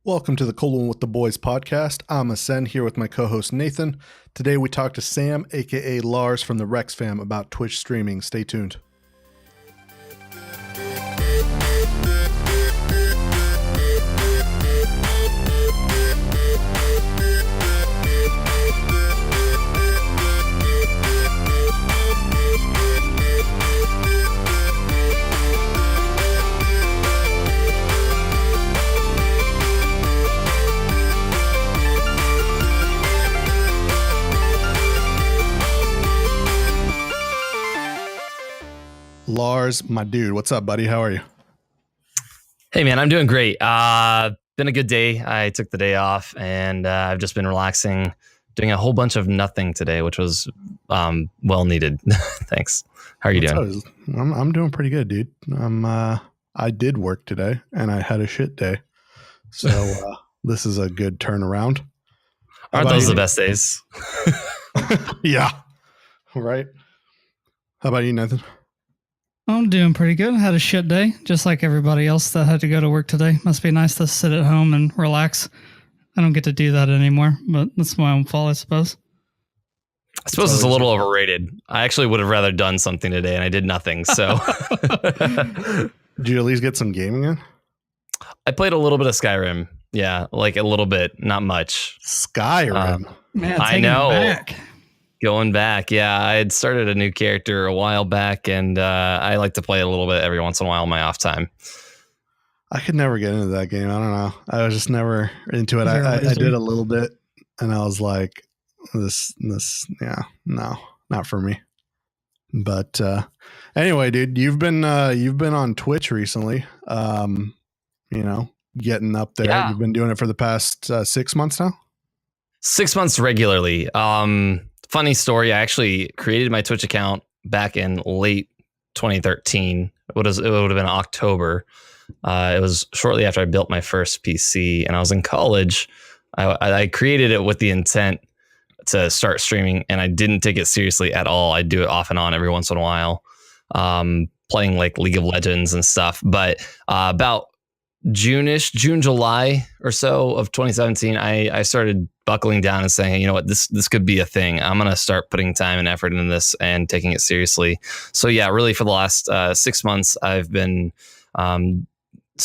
Welcome to the Colon with the Boys podcast. I'm Ascend here with my co-host Nathan. Today we talk to Sam, aka Larz from the Rex fam, about Twitch streaming. Stay tuned. Larz, my dude, what's up, buddy? How are you? Hey, man, I'm doing great. Been a good day. I took the day off and I've just been relaxing, doing a whole bunch of nothing today, which was well needed. Thanks. How are you doing? I'm doing pretty good, dude. I did work today and I had a shit day. So this is a good turnaround. Aren't those the best days? Yeah. Right. How about you, Nathan? I'm doing pretty good. I had a shit day, just like everybody else that had to go to work today. Must be nice to sit at home and relax. I don't get to do that anymore, but that's my own fault, I suppose. I suppose it's a little overrated. I actually would have rather done something today, and I did nothing. So, did you at least get some gaming in? I played a little bit of Skyrim. Yeah, like a little bit, not much. Skyrim, man, I know. Going back, yeah, I had started a new character a while back, and I like to play a little bit every once in a while in my off time. I could never get into that game. I don't know. I was just never into it. I did a little bit, and I was like, "This, yeah, no, not for me." But anyway, dude, you've been on Twitch recently. Getting up there. Yeah. You've been doing it for the past 6 months now. 6 months regularly. Funny story. I actually created my Twitch account back in late 2013. It would have been October. It was shortly after I built my first PC, and I was in college. I created it with the intent to start streaming, and I didn't take it seriously at all. I do it off and on every once in a while, playing like League of Legends and stuff. But about June, July or so of 2017, I started buckling down and saying, hey, you know what, this could be a thing. I'm going to start putting time and effort into this and taking it seriously. So yeah, really for the last 6 months, I've been, some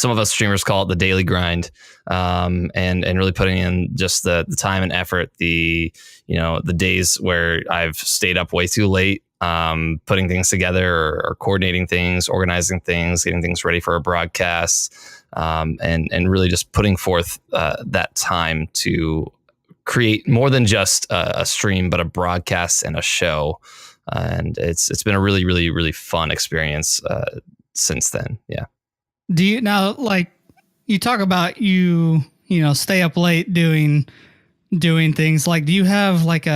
of us streamers call it the daily grind, and really putting in just the time and effort, the days where I've stayed up way too late, putting things together or coordinating things, organizing things, getting things ready for a broadcast, and really just putting forth that time to create more than just a stream, but a broadcast and a show. And it's been a really, really, really fun experience since then. Yeah. Do you now, like, you talk about you stay up late doing things, like, do you have like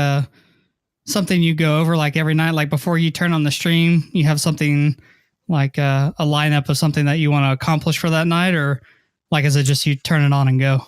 something you go over like every night, like before you turn on the stream, you have something like a lineup of something that you want to accomplish for that night, or like, is it just you turn it on and go?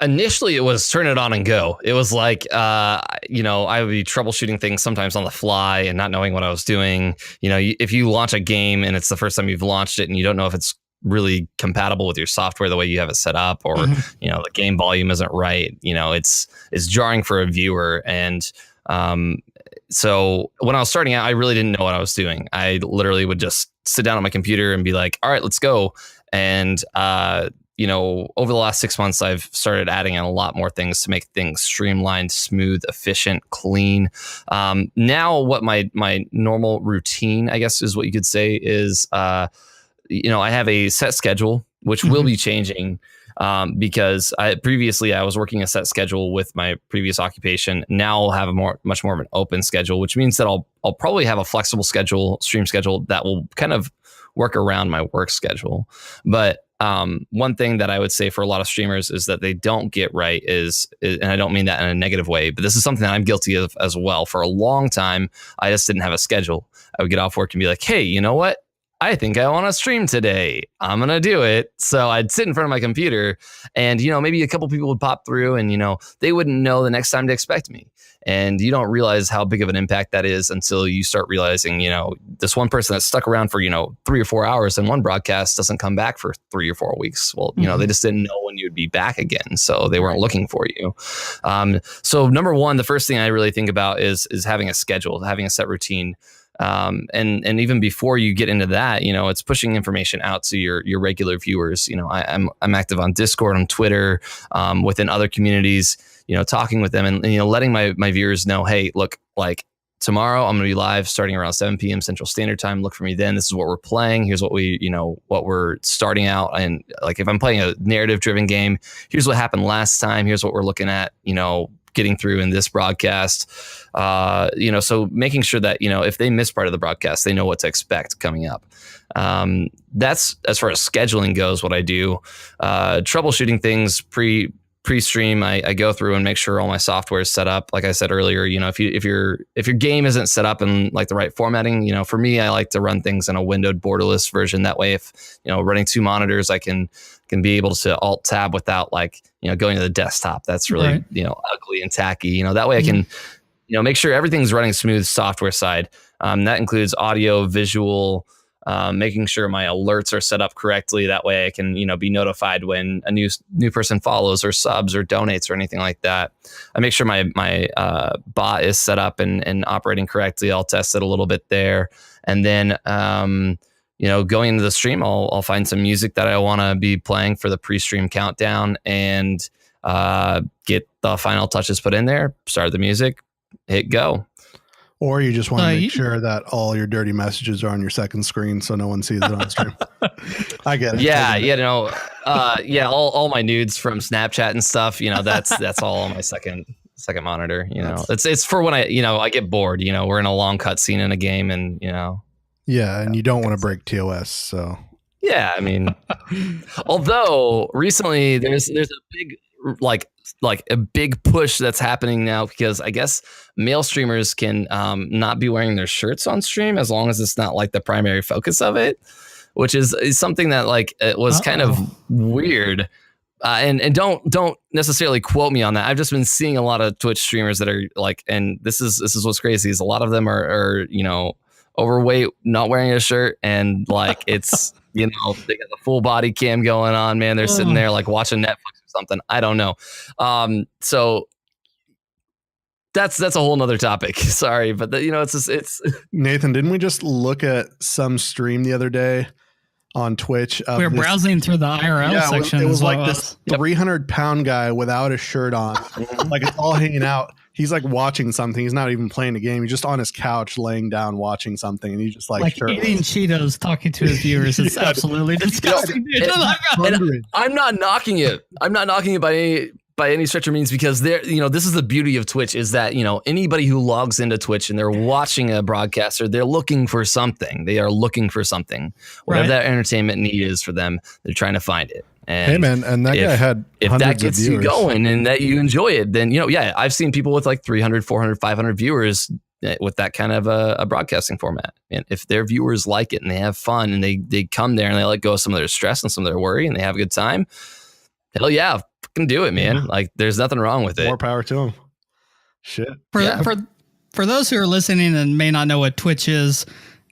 Initially it was turn it on and go. It was like, I would be troubleshooting things sometimes on the fly and not knowing what I was doing. If you launch a game and it's the first time you've launched it and you don't know if it's really compatible with your software, the way you have it set up, or, the game volume isn't right, it's jarring for a viewer. And, so when I was starting out, I really didn't know what I was doing. I literally would just sit down on my computer and be like, all right, let's go. And, over the last 6 months, I've started adding in a lot more things to make things streamlined, smooth, efficient, clean. Now what my normal routine, I guess is what you could say, is, I have a set schedule, which will be changing. Because previously I was working a set schedule with my previous occupation. Now I'll have much more of an open schedule, which means that I'll probably have a flexible stream schedule that will kind of work around my work schedule. But one thing that I would say for a lot of streamers is that they don't get right is, and I don't mean that in a negative way, but this is something that I'm guilty of as well. For a long time, I just didn't have a schedule. I would get off work and be like, hey, you know what? I think I want to stream today. I'm going to do it. So I'd sit in front of my computer and, maybe a couple people would pop through and, they wouldn't know the next time to expect me. And you don't realize how big of an impact that is until you start realizing, this one person that's stuck around for, 3 or 4 hours and one broadcast doesn't come back for 3 or 4 weeks. Well, they just didn't know when you'd be back again. So they weren't looking for you. So number one, the first thing I really think about is having a schedule, having a set routine. And even before you get into that, it's pushing information out to your regular viewers. I'm active on Discord, on Twitter, within other communities, talking with them and letting my viewers know, hey, look, like tomorrow I'm going to be live starting around 7 p.m. Central Standard Time. Look for me then. This is what we're playing. Here's what what we're starting out. And like, if I'm playing a narrative driven game, here's what happened last time. Here's what we're looking at, getting through in this broadcast, so making sure that, if they miss part of the broadcast, they know what to expect coming up. That's as far as scheduling goes, what I do. Troubleshooting things pre-stream, I go through and make sure all my software is set up. Like I said earlier, if your game isn't set up in like the right formatting, for me, I like to run things in a windowed borderless version. That way, if running 2 monitors, I can be able to alt tab without like going to the desktop. That's really right. Ugly and tacky. That way I can make sure everything's running smooth software side. That includes audio, visual. Making sure my alerts are set up correctly. That way I can, be notified when a new person follows or subs or donates or anything like that. I make sure my bot is set up and operating correctly. I'll test it a little bit there. And then, going into the stream, I'll find some music that I want to be playing for the pre-stream countdown and get the final touches put in there, start the music, hit go. Or you just want to make sure that all your dirty messages are on your second screen so no one sees it on stream. I get it. Yeah, all my nudes from Snapchat and stuff, that's all on my second monitor. It's for when I get bored. We're in a long cut scene in a game, and Yeah, and you don't want to break TOS, so. Yeah, I mean, although recently there's a big like a big push that's happening now, because I guess male streamers can not be wearing their shirts on stream as long as it's not like the primary focus of it, which is something that like it was kind of weird. And don't necessarily quote me on that. I've just been seeing a lot of Twitch streamers that are like, and this is what's crazy is a lot of them are overweight, not wearing a shirt, and like it's they got the full body cam going on, man. They're sitting there like watching Netflix or something. I don't know. So that's a whole nother topic. Sorry, but it's Nathan, didn't we just look at some stream the other day on Twitch? We were browsing through the IRL section. It was like this 300-pound guy without a shirt on, like it's all hanging out. He's like watching something. He's not even playing a game. He's just on his couch, laying down, watching something, and he's just like eating Cheetos, talking to his viewers. It's absolutely disgusting. I'm not knocking it. I'm not knocking it by any stretch of means, because this is the beauty of Twitch, is that anybody who logs into Twitch and they're watching a broadcaster, they're looking for something. They are looking for something, whatever that entertainment need is for them. They're trying to find it. And hey man, and that guy had if that gets you going and that you enjoy it, then I've seen people with like 300, 400, 500 viewers with that kind of a broadcasting format. And if their viewers like it and they have fun and they come there and they let go of some of their stress and some of their worry and they have a good time, hell yeah, fucking do it, man. Like there's nothing wrong with it. More power to them. Shit. For those who are listening and may not know what Twitch is,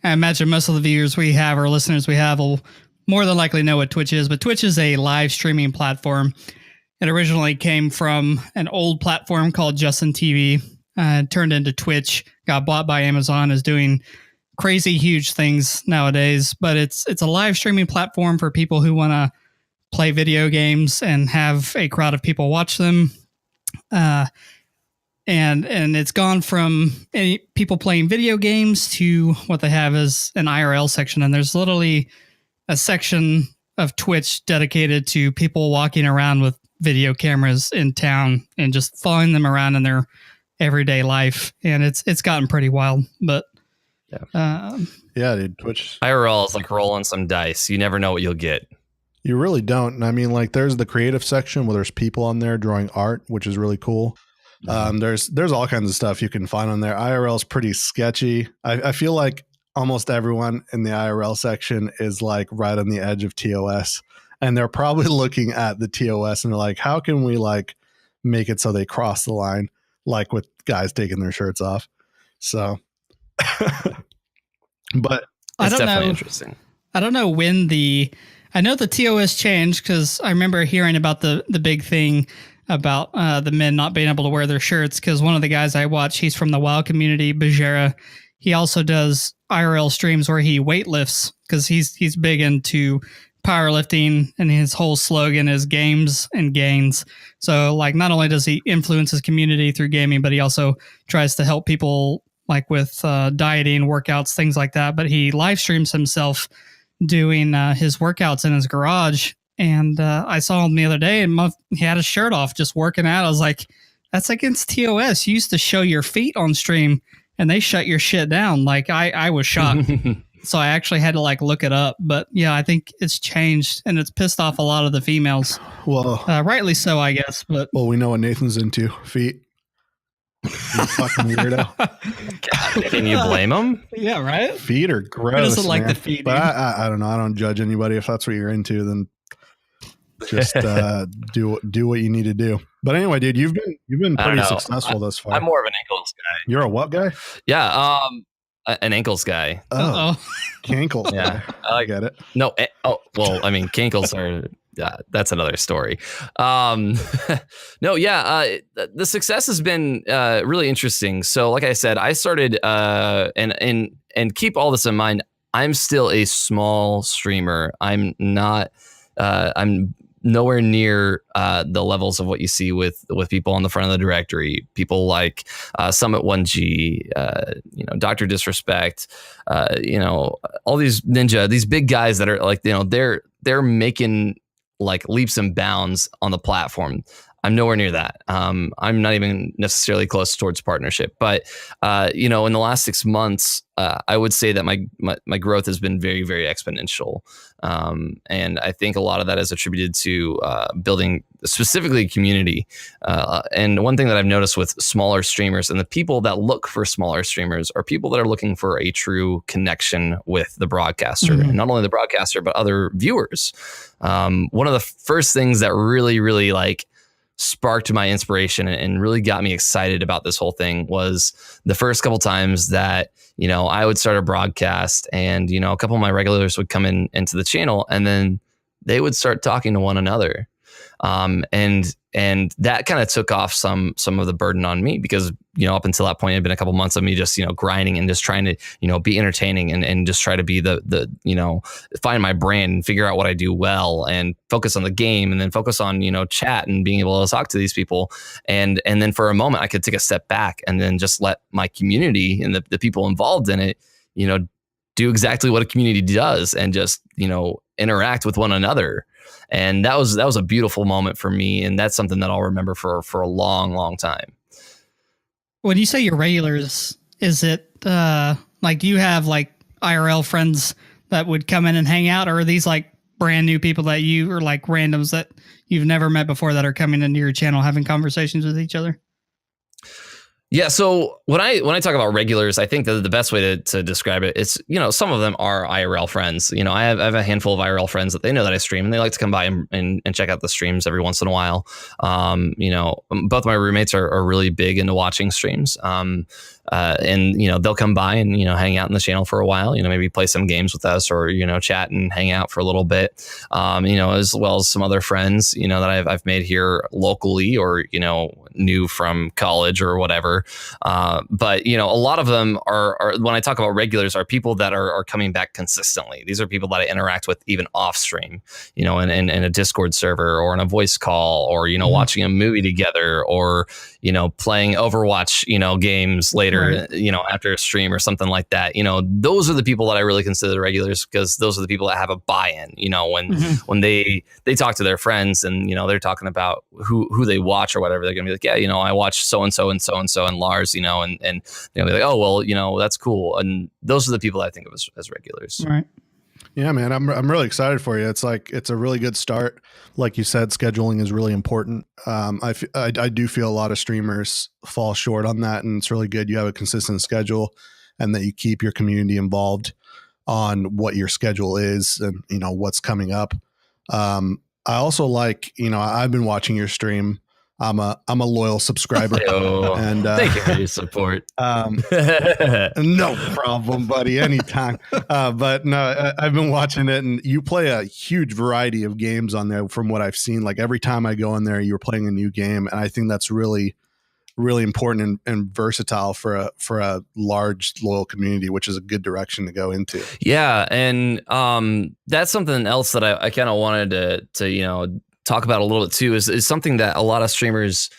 I imagine most of the viewers we have or listeners we have will more than likely know what Twitch is, but Twitch is a live streaming platform. It originally came from an old platform called Justin TV, turned into Twitch, got bought by Amazon, is doing crazy huge things nowadays. But it's a live streaming platform for people who want to play video games and have a crowd of people watch them. And it's gone from people playing video games to what they have is an IRL section, and there's literally a section of Twitch dedicated to people walking around with video cameras in town and just following them around in their everyday life. And it's gotten pretty wild, but dude, Twitch IRL is like rolling some dice. You never know what you'll get. You really don't. And I mean, like there's the creative section where there's people on there drawing art, which is really cool. There's all kinds of stuff you can find on there. IRL is pretty sketchy. I feel like almost everyone in the IRL section is like right on the edge of TOS, and they're probably looking at the TOS and they're like, how can we like make it so they cross the line, like with guys taking their shirts off. So, but it's definitely interesting. I don't know when I know the TOS changed because I remember hearing about the big thing about the men not being able to wear their shirts, because one of the guys I watch, he's from the WoW community, Bajera. He also does IRL streams where he weightlifts because he's big into powerlifting, and his whole slogan is games and gains. So like not only does he influence his community through gaming, but he also tries to help people like with dieting, workouts, things like that. But he live streams himself doing his workouts in his garage. And I saw him the other day and he had his shirt off just working out. I was like, that's against TOS. You used to show your feet on stream and they shut your shit down. Like I was shocked. So I actually had to like look it up. But yeah, I think it's changed and it's pissed off a lot of the females. Well, rightly so, I guess. But we know what Nathan's into. Feet. You fucking weirdo. God, can you blame him? Yeah, right? Feet are gross. Who doesn't like the feet? But I don't know. I don't judge anybody. If that's what you're into, then just do what you need to do. But anyway, dude, you've been pretty successful thus far. I'm more of an ankles guy. You're a what guy? Yeah, an ankles guy. Oh, cankles. Yeah, I get it. No, well, I mean, cankles are. That's another story. No, yeah, the success has been really interesting. So, like I said, I started and keep all this in mind. I'm still a small streamer. I'm not. I'm nowhere near the levels of what you see with people on the front of the directory. People like Summit 1G, Dr. Disrespect, all these Ninja, these big guys that are like, they're making like leaps and bounds on the platform. I'm nowhere near that. I'm not even necessarily close towards partnership, but in the last 6 months, I would say that my growth has been very, very exponential. And I think a lot of that is attributed to building specifically community. And one thing that I've noticed with smaller streamers and the people that look for smaller streamers are people that are looking for a true connection with the broadcaster, and not only the broadcaster, but other viewers. One of the first things that really, really like sparked my inspiration and really got me excited about this whole thing was the first couple times that, I would start a broadcast and, a couple of my regulars would come into the channel and then they would start talking to one another. And that kind of took off some of the burden on me because, up until that point, it had been a couple months of me just, grinding and just trying to, be entertaining and just try to be the find my brand and figure out what I do well and focus on the game and then focus on, chat and being able to talk to these people. And then for a moment I could take a step back and then just let my community and the people involved in it, do exactly what a community does and just, interact with one another. And that was a beautiful moment for me. And that's something that I'll remember for a long, long time. When you say your regulars, is it like, do you have like IRL friends that would come in and hang out, or are these like brand new people that you are like randoms that you've never met before that are coming into your channel having conversations with each other? Yeah, so when I talk about regulars, I think that the best way to describe it is, some of them are IRL friends. I have a handful of IRL friends that they know that I stream and they like to come by and check out the streams every once in a while. Both my roommates are really big into watching streams. And they'll come by and, hang out in the channel for a while, maybe play some games with us or, chat and hang out for a little bit, as well as some other friends, that I've made here locally or, new from college or whatever. But, a lot of them are when I talk about regulars are people that are coming back consistently. These are people that I interact with even off stream, in a Discord server or in a voice call or, watching a movie together or, playing Overwatch, games later, after a stream or something like that. Those are the people that I really consider the regulars because those are the people that have a buy-in, when they talk to their friends and, they're talking about who they watch or whatever, they're going to be like, yeah, I watch so-and-so and so-and-so and Larz, and they'll be like, oh, well, that's cool. And those are the people I think of as regulars. Right. Yeah, man, I'm really excited for you. It's a really good start. Like you said, scheduling is really important. I do feel a lot of streamers fall short on that, and it's really good. You have a consistent schedule, and that you keep your community involved on what your schedule is and, what's coming up. I also like, I've been watching your stream. I'm a loyal subscriber. And thank you for your support. No problem, buddy. Anytime. But no, I've been watching it, and you play a huge variety of games on there from what I've seen. Like every time I go in there, you're playing a new game. And I think that's really, really important and versatile for a large loyal community, which is a good direction to go into. Yeah. And that's something else that I kind of wanted to talk about a little bit too, is something that a lot of streamers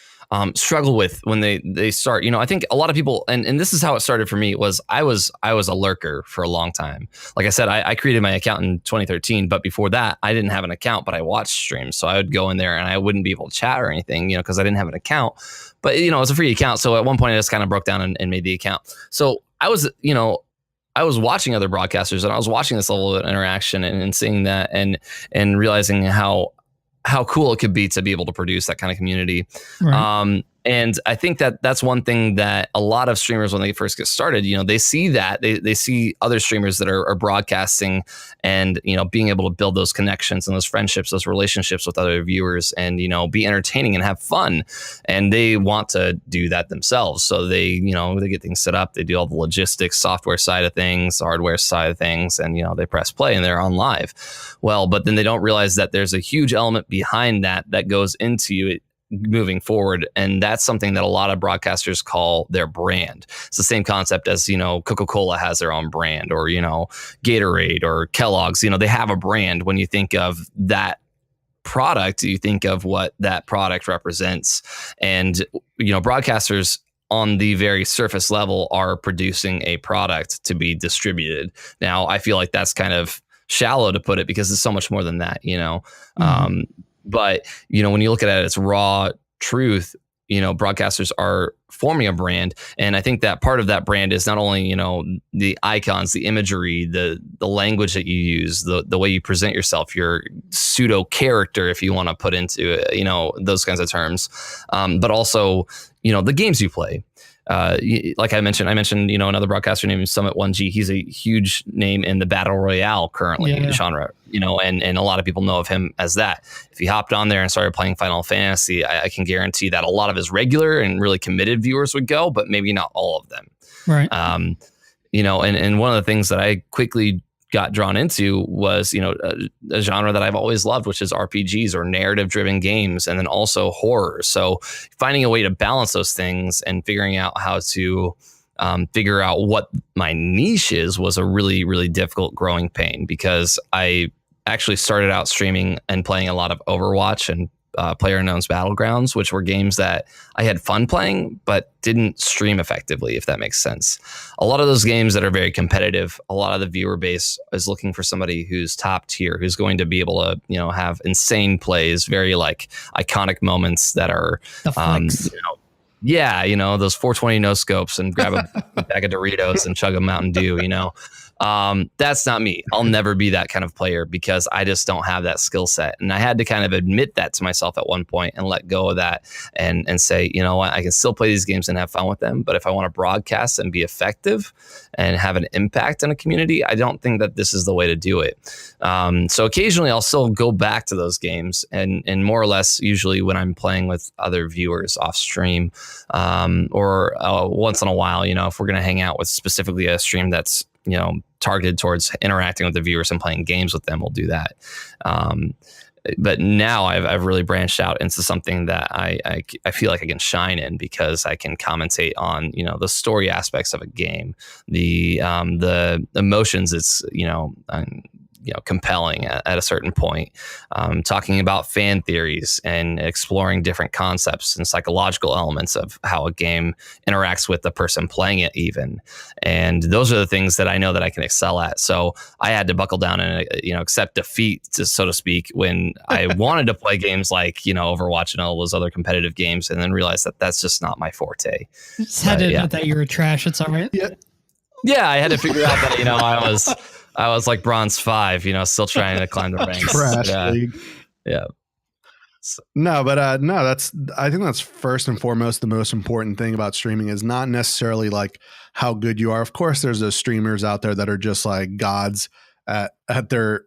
struggle with when they start. I think a lot of people, and this is how it started for me, was I was a lurker for a long time. Like I said, I created my account in 2013, but before that I didn't have an account, but I watched streams. So I would go in there and I wouldn't be able to chat or anything, because I didn't have an account, but it's a free account. So at one point I just kind of broke down and made the account. So I was watching other broadcasters, and I was watching this level of interaction and seeing that and realizing how cool it could be to be able to produce that kind of community. Right. And I think that's one thing that a lot of streamers, when they first get started, they see that they see other streamers that are broadcasting and, being able to build those connections and those friendships, those relationships with other viewers and, be entertaining and have fun. And they want to do that themselves. So they get things set up. They do all the logistics, software side of things, hardware side of things, and, they press play and they're on live. Well, but then they don't realize that there's a huge element behind that goes into it moving forward. And that's something that a lot of broadcasters call their brand. It's the same concept as, Coca-Cola has their own brand, or, Gatorade or Kellogg's, they have a brand. When you think of that product, you think of what that product represents. And, broadcasters on the very surface level are producing a product to be distributed. Now, I feel like that's kind of shallow to put it, because it's so much more than that, Mm-hmm. But, when you look at it at its raw truth, broadcasters are forming a brand. And I think that part of that brand is not only, the icons, the imagery, the language that you use, the way you present yourself, your pseudo character, if you want to put into it, those kinds of terms, but also, the games you play. Like I mentioned, another broadcaster named Summit1G. He's a huge name in the battle royale currently genre, and a lot of people know of him as that. If he hopped on there and started playing Final Fantasy, I can guarantee that a lot of his regular and really committed viewers would go, but maybe not all of them. Right. And one of the things that I quickly got drawn into was, a genre that I've always loved, which is RPGs, or narrative driven games, and then also horror. So finding a way to balance those things and figuring out how to figure out what my niche is was a really, really difficult growing pain, because I actually started out streaming and playing a lot of Overwatch and PlayerUnknown's Battlegrounds, which were games that I had fun playing, but didn't stream effectively, if that makes sense. A lot of those games that are very competitive, a lot of the viewer base is looking for somebody who's top tier, who's going to be able to, have insane plays, very like iconic moments that are, those 420 no scopes, and grab a bag of Doritos and chug a Mountain Dew, That's not me. I'll never be that kind of player, because I just don't have that skill set. And I had to kind of admit that to myself at one point and let go of that and say, you know what, I can still play these games and have fun with them. But if I want to broadcast and be effective and have an impact in a community, I don't think that this is the way to do it. So occasionally I'll still go back to those games, and more or less usually when I'm playing with other viewers off stream, or once in a while, if we're going to hang out with specifically a stream that's, targeted towards interacting with the viewers and playing games with them, we'll do that. But now I've really branched out into something that I feel like I can shine in, because I can commentate on, the story aspects of a game, the emotions it's, compelling at a certain point, talking about fan theories and exploring different concepts and psychological elements of how a game interacts with the person playing it even. And those are the things that I know that I can excel at. So I had to buckle down and, accept defeat, so to speak, when I wanted to play games like, Overwatch and all those other competitive games, and then realized that that's just not my forte. Just had to admit that you were trash. It's all right. Yeah, I had to figure out that, I was like bronze 5, still trying to climb the ranks. Trash league. Yeah. No, but no, I think that's first and foremost the most important thing about streaming is not necessarily like how good you are. Of course, there's those streamers out there that are just like gods at their,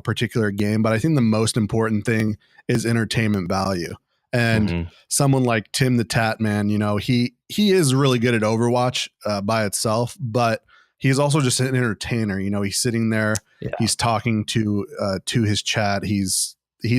particular game. But I think the most important thing is entertainment value. And someone like Tim the Tat Man, he is really good at Overwatch by itself, but he's also just an entertainer. He's sitting there, he's talking to his chat, he's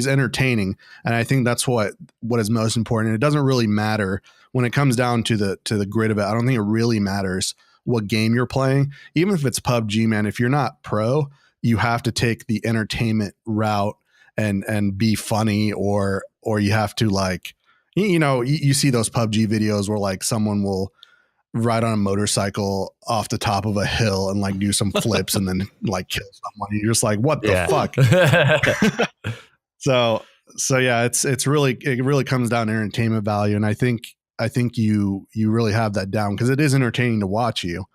entertaining, and I think that's what is most important. It doesn't really matter when it comes down to the grid of it. I don't think it really matters what game you're playing, even if it's PUBG, man. If you're not pro, you have to take the entertainment route and be funny, or you have to like, you see those PUBG videos where like someone will ride on a motorcycle off the top of a hill and like do some flips and then like kill someone. You're just like, what the fuck? So yeah, it really comes down to entertainment value. And I think you really have that down because it is entertaining to watch you.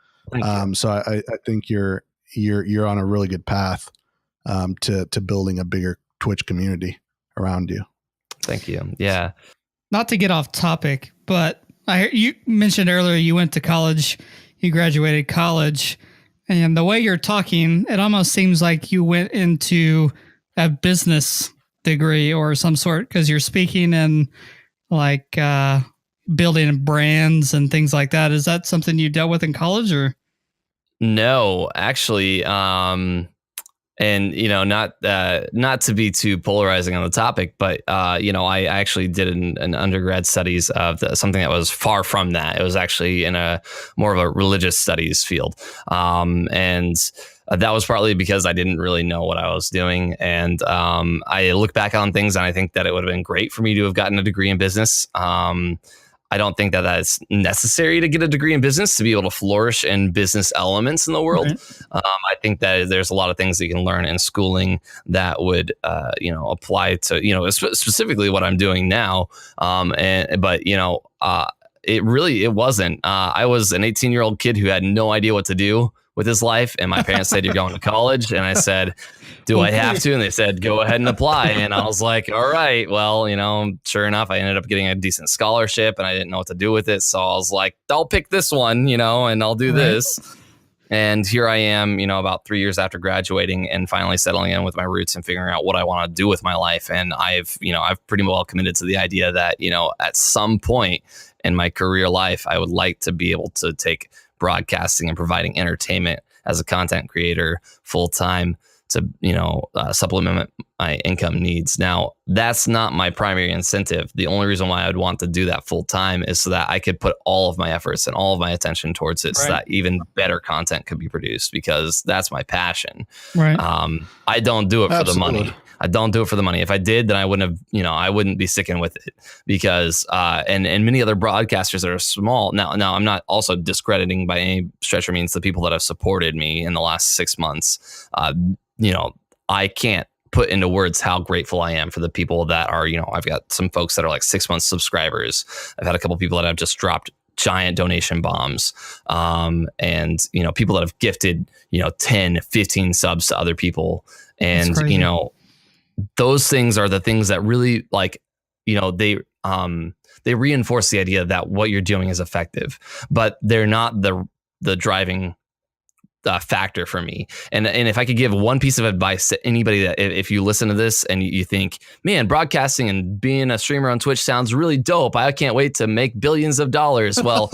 So I think you're on a really good path to building a bigger Twitch community around you. Thank you. Yeah. Not to get off topic, but you mentioned earlier you went to college, you graduated college, and the way you're talking, it almost seems like you went into a business degree or some sort because you're speaking and like building brands and things like that. Is that something you dealt with in college or? No, actually, and not to be too polarizing on the topic, but I actually did an undergrad studies of something that was far from that. It was actually in a more of a religious studies field, and that was partly because I didn't really know what I was doing, and I look back on things and I think that it would have been great for me to have gotten a degree in business. I don't think that that's necessary to get a degree in business to be able to flourish in business elements in the world. Mm-hmm. I think that there's a lot of things that you can learn in schooling that would, apply to, specifically what I'm doing now. It wasn't. I was an 18-year-old kid who had no idea what to do with his life. And my parents said, you're going to college. And I said, do I have to? And they said, go ahead and apply. And I was like, all right, well, sure enough, I ended up getting a decent scholarship and I didn't know what to do with it. So I was like, I'll pick this one, and I'll do this. And here I am, about 3 years after graduating and finally settling in with my roots and figuring out what I want to do with my life. And I've pretty well committed to the idea that, at some point in my career life, I would like to be able to take broadcasting and providing entertainment as a content creator full time to supplement my income needs. Now, that's not my primary incentive. The only reason why I would want to do that full time is so that I could put all of my efforts and all of my attention towards it, so that even better content could be produced, because that's my passion. Right. I don't do it for the money. I don't do it for the money. If I did, then I wouldn't have, I wouldn't be sticking with it, because, and many other broadcasters that are small. Now I'm not also discrediting by any stretch or means the people that have supported me in the last 6 months. I can't put into words how grateful I am for the people that are, I've got some folks that are like 6 month subscribers. I've had a couple people that have just dropped giant donation bombs. And people that have gifted, 10, 15 subs to other people. And, those things are the things that really they reinforce the idea that what you're doing is effective, but they're not the driving factor for me. And if I could give one piece of advice to anybody that if you listen to this and you think, man, broadcasting and being a streamer on Twitch sounds really dope, I can't wait to make billions of dollars. Well,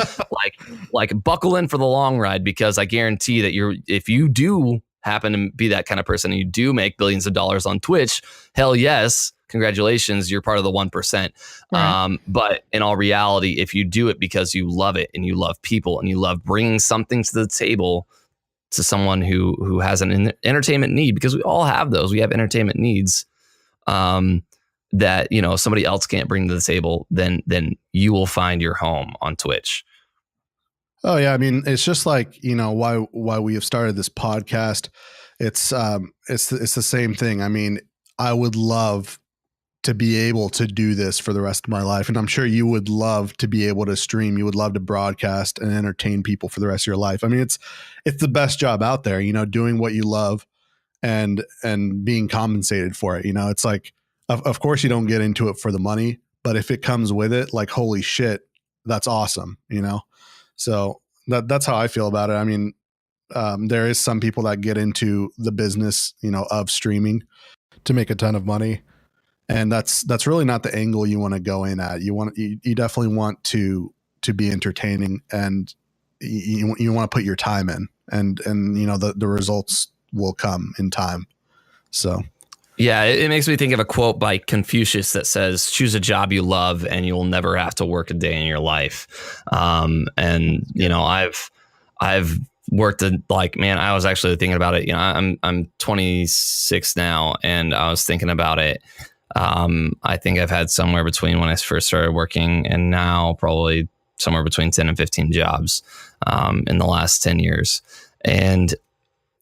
like buckle in for the long ride, because I guarantee that if you do happen to be that kind of person and you do make billions of dollars on Twitch, hell yes, congratulations, you're part of the 1%. Right. But in all reality, if you do it because you love it and you love people and you love bringing something to the table to someone who has an entertainment need, because we all have those. We have entertainment needs that somebody else can't bring to the table. Then you will find your home on Twitch. Oh yeah, I mean, it's just like why we have started this podcast. It's the same thing. I mean, I would love to be able to do this for the rest of my life, and I'm sure you would love to be able to stream. You would love to broadcast and entertain people for the rest of your life. I mean, it's the best job out there. Doing what you love and being compensated for it. It's like of course you don't get into it for the money, but if it comes with it, like, holy shit, that's awesome, you know? So that's how I feel about it. I mean, there is some people that get into the business, you know, of streaming to make a ton of money. And that's really not the angle you want to go in at. You definitely want to be entertaining, and you want to put your time in, and you know, the results will come in time. So yeah, it makes me think of a quote by Confucius that says, choose a job you love and you will never have to work a day in your life. And you know, I've worked at, like, man, I was actually thinking about it. You know, I'm 26 now, and I was thinking about it. I think I've had somewhere between when I first started working and now probably somewhere between 10 and 15 jobs in the last 10 years. And,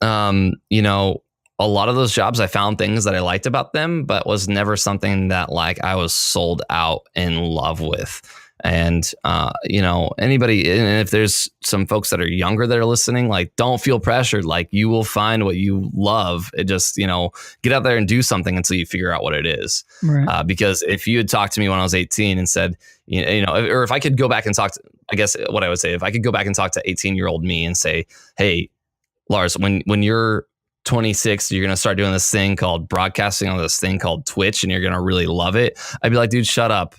you know, a lot of those jobs, I found things that I liked about them, but was never something that, like, I was sold out in love with. And, you know, anybody, and if there's some folks that are younger that are listening, like, don't feel pressured. Like, you will find what you love. It just, you know, get out there and do something until you figure out what it is. Right. Because if you had talked to me when I was 18 and said, you know, or if I could go back and talk to, I guess what I would say, if I could go back and talk to 18-year-old me and say, hey, Larz, when you're 26, you're going to start doing this thing called broadcasting on this thing called Twitch, and you're going to really love it. I'd be like, dude, shut up.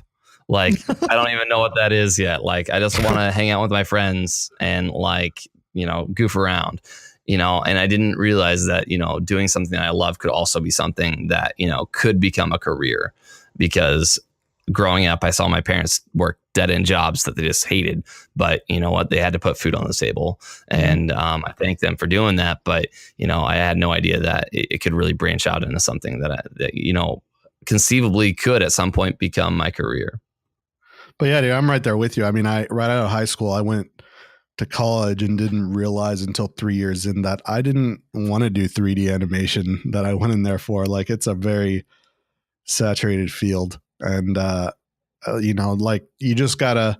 Like, I don't even know what that is yet. Like, I just want to hang out with my friends and, like, you know, goof around, you know, and I didn't realize that, you know, doing something I love could also be something that, you know, could become a career, because growing up, I saw my parents work dead end jobs that they just hated, but you know what, they had to put food on the table, and I thank them for doing that. But, you know, I had no idea that it could really branch out into something that, you know, conceivably could at some point become my career. But yeah, dude, I'm right there with you. I mean, right out of high school, I went to college and didn't realize until 3 years in that I didn't want to do 3D animation that I went in there for. Like, it's a very saturated field, and you know, like, you just gotta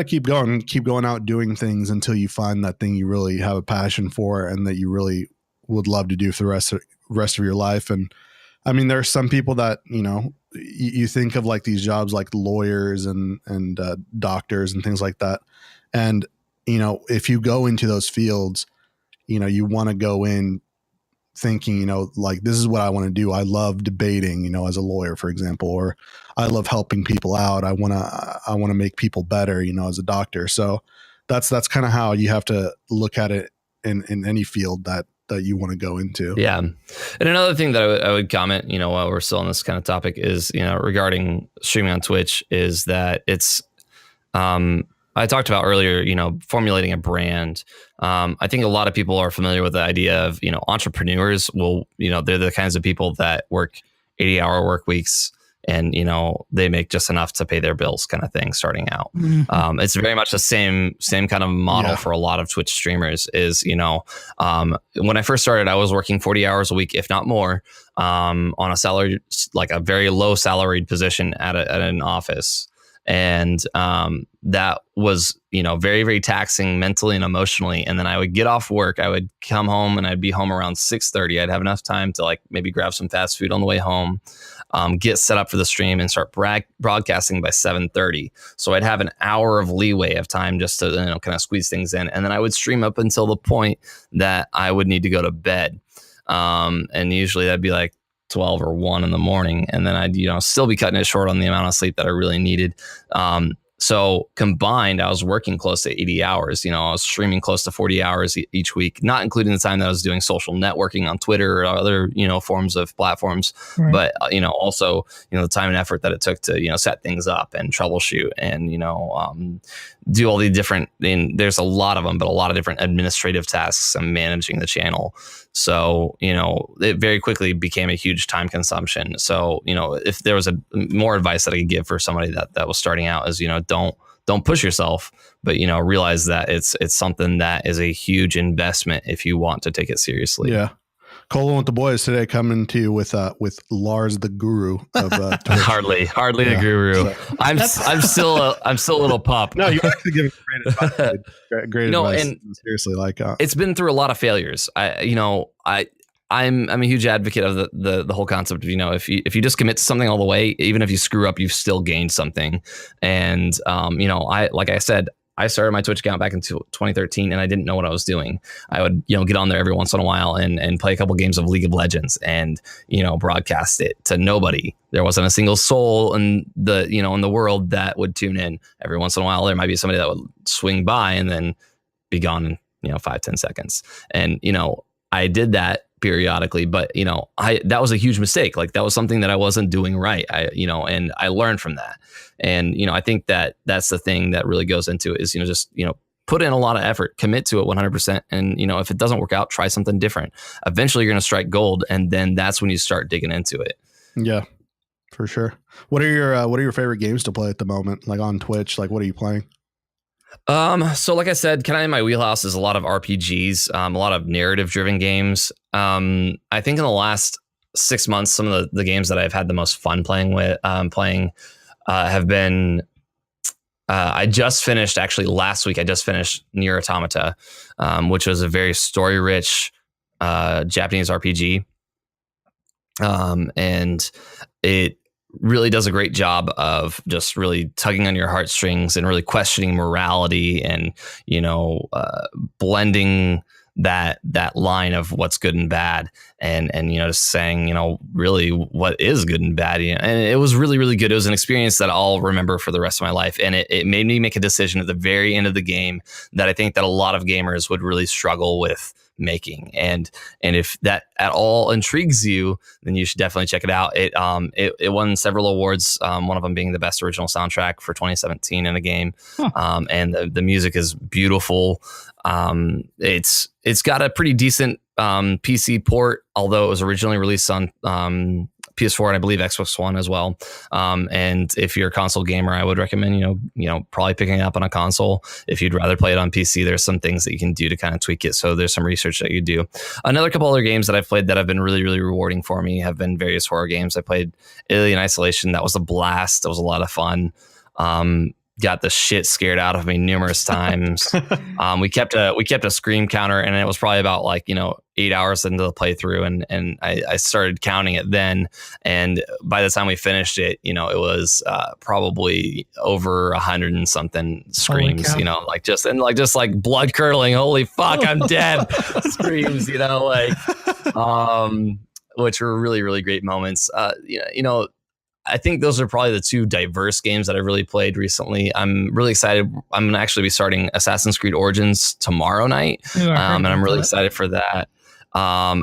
keep going out doing things until you find that thing you really have a passion for and that you really would love to do for the rest of your life. And I mean, there are some people that, you know, you think of like these jobs like lawyers and doctors and things like that. And, you know, if you go into those fields, you know, you want to go in thinking, you know, like, this is what I want to do. I love debating, you know, as a lawyer, for example, or I love helping people out. I want to make people better, you know, as a doctor. So that's kind of how you have to look at it in any field that you want to go into. Yeah. And another thing that I would comment, you know, while we're still on this kind of topic is, you know, regarding streaming on Twitch, is that it's, I talked about earlier, you know, formulating a brand. I think a lot of people are familiar with the idea of, you know, entrepreneurs will, you know, they're the kinds of people that work 80-hour work weeks, and, you know, they make just enough to pay their bills, kind of thing, starting out. Mm-hmm. It's very much the same kind of model for a lot of Twitch streamers. Is, you know, when I first started, I was working 40 hours a week, if not more, on a salary, like a very low salaried position at an office. And that was, you know, very, very taxing mentally and emotionally. And then I would get off work, I would come home, and I'd be home around 6:30. I'd have enough time to, like, maybe grab some fast food on the way home, get set up for the stream, and start broadcasting by 7:30. So I'd have an hour of leeway of time just to, you know, kind of squeeze things in. And then I would stream up until the point that I would need to go to bed. And usually that'd be like 12 or 1 in the morning. And then I'd, you know, still be cutting it short on the amount of sleep that I really needed. So combined, I was working close to 80 hours. You know, I was streaming close to 40 hours each week, not including the time that I was doing social networking on Twitter or other, you know, forms of platforms. Right. But, you know, also, you know, the time and effort that it took to, you know, set things up and troubleshoot and, you know, do all the different, and there's a lot of them, but a lot of different administrative tasks and managing the channel. So, you know, it very quickly became a huge time consumption. So, you know, if there was a more advice that I could give for somebody that was starting out is, you know, don't push yourself, but, you know, realize that it's something that is a huge investment if you want to take it seriously. Yeah. Colin with the boys today, coming to you with Larz, the guru of Twitch. hardly the guru. So. I'm still a little pup. No, you actually give great advice. Great no, advice. And seriously, like it's been through a lot of failures. I I'm a huge advocate of the whole concept of, if you just commit to something all the way, even if you screw up, you've still gained something. And like I said, I started my Twitch account back in 2013 and I didn't know what I was doing. I would, get on there every once in a while and play a couple games of League of Legends and, broadcast it to nobody. There wasn't a single soul in the world that would tune in. Every once in a while, there might be somebody that would swing by and then be gone in, 5-10 seconds. And, I did that periodically, but that was a huge mistake. Like that was something that I wasn't doing right. And I learned from that. And, I think that that's the thing that really goes into it is, just, put in a lot of effort, commit to it 100%. And, if it doesn't work out, try something different. Eventually you're going to strike gold. And then that's when you start digging into it. Yeah, for sure. What are your favorite games to play at the moment? Like on Twitch, like what are you playing? So like I said, kind of in my wheelhouse is a lot of RPGs, a lot of narrative driven games. I think in the last 6 months, some of the games that I've had the most fun playing have been, I just finished actually last week. I just finished Nier Automata, which was a very story rich, Japanese RPG. And it really does a great job of just really tugging on your heartstrings and really questioning morality and, blending that line of what's good and bad and just saying, really what is good and bad. And it was really, really good. It was an experience that I'll remember for the rest of my life. And it made me make a decision at the very end of the game that I think that a lot of gamers would really struggle with making. And if that at all intrigues you, then you should definitely check it out. It won several awards, one of them being the best original soundtrack for 2017 in a game. And the music is beautiful. It's got a pretty decent PC port, although it was originally released on PS4 and I believe Xbox One as well. And if you're a console gamer, I would recommend, probably picking it up on a console. If you'd rather play it on PC, there's some things that you can do to kind of tweak it. So there's some research that you do. Another couple other games that I've played that have been really, really rewarding for me have been various horror games. I played Alien Isolation. That was a blast. That was a lot of fun. Got the shit scared out of me numerous times. We kept a scream counter, and it was probably about 8 hours into the playthrough, and I started counting it then. And by the time we finished it, it was probably over 100 and something screams. Just blood curdling. Holy fuck, I'm dead. Screams. Which were really, really great moments. I think those are probably the two diverse games that I've really played recently. I'm really excited. I'm going to actually be starting Assassin's Creed Origins tomorrow night. And I'm really excited for that.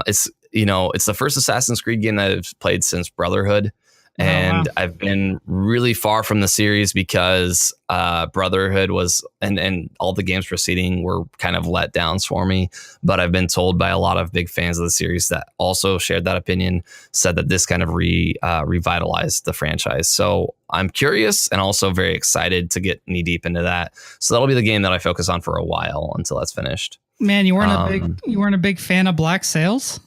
It's the first Assassin's Creed game that I've played since Brotherhood. And I've been really far from the series because Brotherhood was and all the games preceding were kind of letdowns for me. But I've been told by a lot of big fans of the series that also shared that opinion, said that this kind of revitalized the franchise. So I'm curious and also very excited to get knee deep into that. So that'll be the game that I focus on for a while until that's finished. Man, you weren't a big fan of Black Sails?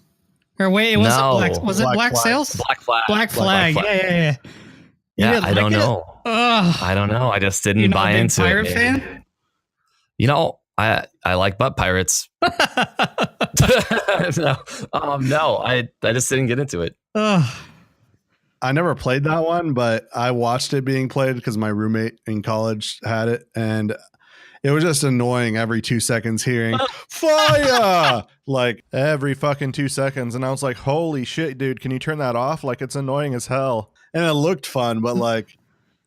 Or wait, it wasn't Was it Black Sails? Black Flag. Yeah. Yeah, I don't know. I don't know. I just didn't buy into pirate it. Fan? I like butt pirates. No, I just didn't get into it. I never played that one, but I watched it being played because my roommate in college had it, and it was just annoying every 2 seconds hearing fire like every fucking 2 seconds. And I was like, holy shit, dude, can you turn that off? Like, it's annoying as hell. And it looked fun, but I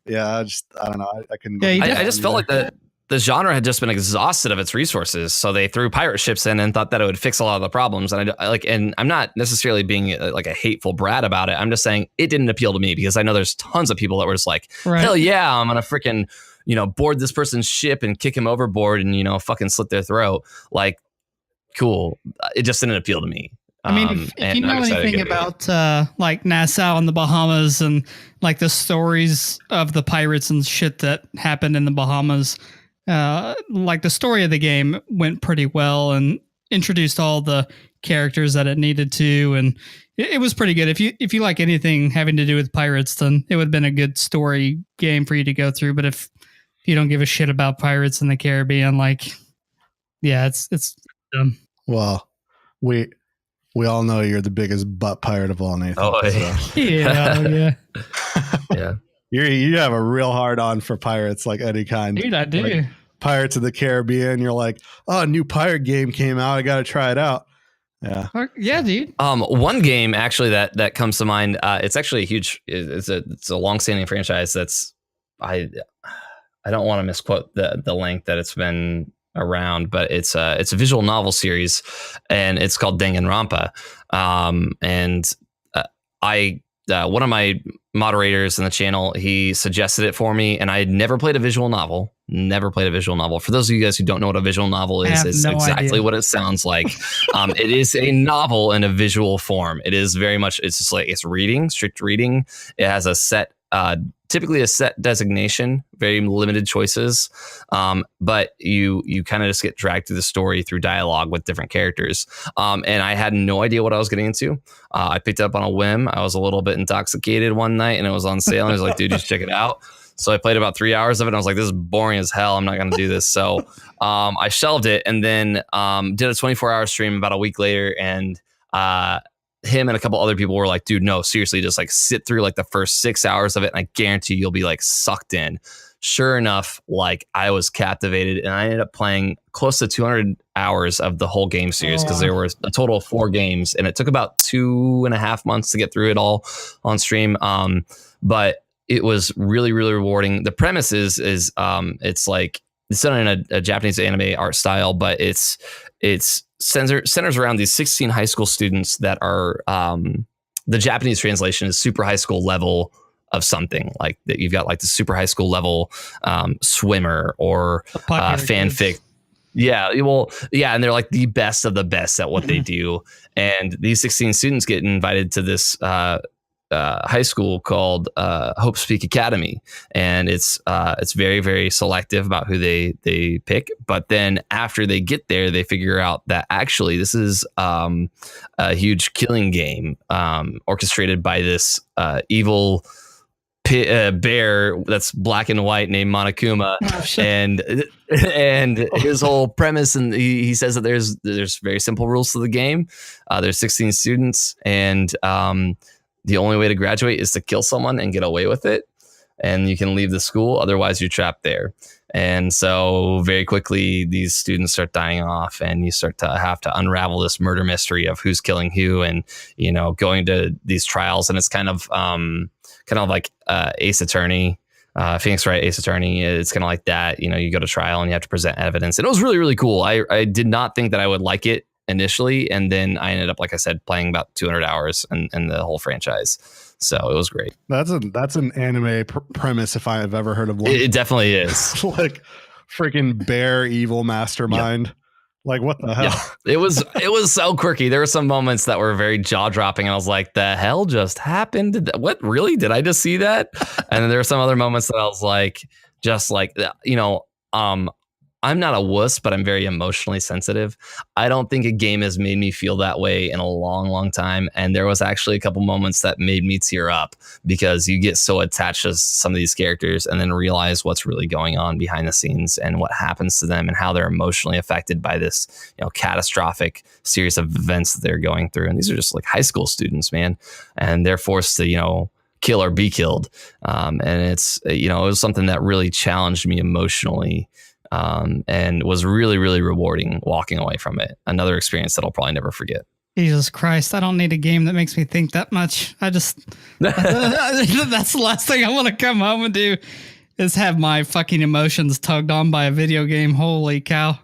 don't know. I couldn't. Yeah, I just felt like the genre had just been exhausted of its resources. So they threw pirate ships in and thought that it would fix a lot of the problems. And and I'm not necessarily being like a hateful brat about it. I'm just saying it didn't appeal to me because I know there's tons of people that were just like, hell yeah, I'm going to freaking, board this person's ship and kick him overboard and, fucking slit their throat. Like, cool. It just didn't appeal to me. I mean, if you know anything about Nassau and the Bahamas and like the stories of the pirates and shit that happened in the Bahamas, the story of the game went pretty well and introduced all the characters that it needed to, and it was pretty good. If you like anything having to do with pirates, then it would have been a good story game for you to go through. But if you don't give a shit about pirates in the Caribbean, it's dumb. Well, we all know you're the biggest butt pirate of all, Nathan. Oh, so. Yeah. Yeah. You have a real hard on for pirates, like any kind. Dude, I do. Like Pirates of the Caribbean. You're like, oh, a new pirate game came out. I got to try it out. Yeah. Yeah, dude. One game actually that comes to mind. It's actually a huge. It's a long-standing franchise. That's I don't want to misquote the length that it's been around, but it's a visual novel series, and it's called Danganronpa. And one of my moderators in the channel, he suggested it for me, and I had never played a visual novel. For those of you guys who don't know what a visual novel is, it's exactly idea. What it sounds like. It is a novel in a visual form. It is very much, it's just like, it's reading, strict reading. It has a set, typically a set designation, very limited choices. But you kind of just get dragged through the story through dialogue with different characters. And I had no idea what I was getting into. I picked it up on a whim. I was a little bit intoxicated one night and it was on sale. And I was like, dude, just check it out. So I played about 3 hours of it. And I was like, this is boring as hell. I'm not going to do this. So I shelved it and then did a 24-hour stream about a week later. And him and a couple other people were like, dude, no, seriously, just like sit through like the first 6 hours of it. And I guarantee you'll be like sucked in. Sure enough, like I was captivated and I ended up playing close to 200 hours of the whole game series because there were a total of 4 games and it took about 2.5 months to get through it all on stream. But it was really, really rewarding. The premise is it's like it's done in a Japanese anime art style, but it's centers around these 16 high school students that are the Japanese translation is super high school level of something, like that. You've got like the super high school level swimmer or fanfic. Yeah, well, yeah, and they're like the best of the best at what they do. And these 16 students get invited to this high school called Hope Speak Academy, and it's very, very selective about who they pick. But then after they get there, they figure out that actually this is a huge killing game orchestrated by this evil bear that's black and white named Monokuma. and his whole premise, and he says that there's very simple rules to the game. There's 16 students, and the only way to graduate is to kill someone and get away with it. And you can leave the school. Otherwise, you're trapped there. And so very quickly, these students start dying off and you start to have to unravel this murder mystery of who's killing who and, you know, going to these trials. And it's kind of like Ace Attorney, Phoenix Wright Ace Attorney. It's kind of like that. You know, you go to trial and you have to present evidence. And it was really, really cool. I did not think that I would like it initially, and then I ended up, like I said, playing about 200 hours in the whole franchise. So it was great. That's an anime premise if I have ever heard of one. It definitely is. Like freaking bear evil mastermind. Yep. Like what the hell? Yeah. It was so quirky. There were some moments that were very jaw dropping, and I was like, "The hell just happened? What really? Did I just see that?" And then there were some other moments that I was like, just like, you know, I'm not a wuss, but I'm very emotionally sensitive. I don't think a game has made me feel that way in a long, long time. And there was actually a couple moments that made me tear up because you get so attached to some of these characters and then realize what's really going on behind the scenes and what happens to them and how they're emotionally affected by this, you know, catastrophic series of events that they're going through. And these are just like high school students, man. And they're forced to, you know, kill or be killed. And it's, you know, it was something that really challenged me emotionally. And was really, really rewarding walking away from it. Another experience that I'll probably never forget. Jesus Christ, I don't need a game that makes me think that much. I just, that's the last thing I want to come home and do is have my fucking emotions tugged on by a video game. Holy cow.